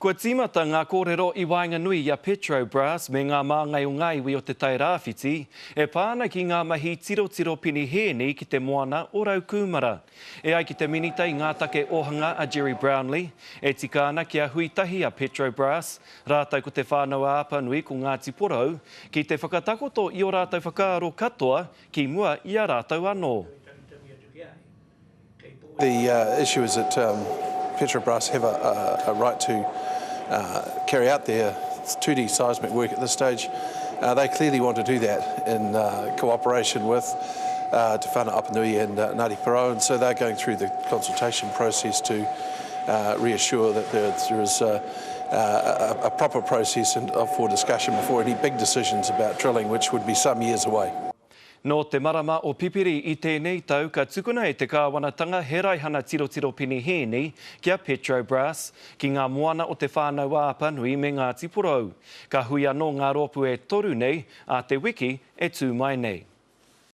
Kua tīmata ngā kōrero I Wainganui a Petrobras me ngā māngai o ngai wi o te tai rāwhiti, e pāna ki ngā mahi tiro pini hēni ki te moana o rau kūmara. E ai ki te minita I ngā take ohanga a Jerry Brownlee, e tika ana ki a huitahi a Petrobras, rātau ko te whānau a Apanui ko Ngāti Porou, ki te whakatakoto I o rātau whakaaro katoa ki mua I a rātau anō. The issue is that Petrobras have a right to carry out their 2D seismic work at this stage. They clearly want to do that in cooperation with Te Whānau Apanui and Ngāti Porou, and so they're going through the consultation process to reassure that there is a proper process for discussion before any big decisions about drilling, which would be some years away. No te marama o pipiri I tēnei tau ka tukuna e te kāwanatanga he raihana tiro pini hēni kia Petrobras ki ngā moana o te whānau a Apanui me Ngāti Porou. Ka hui anō ngā rōpu e toru nei a te wiki e tū mai nei.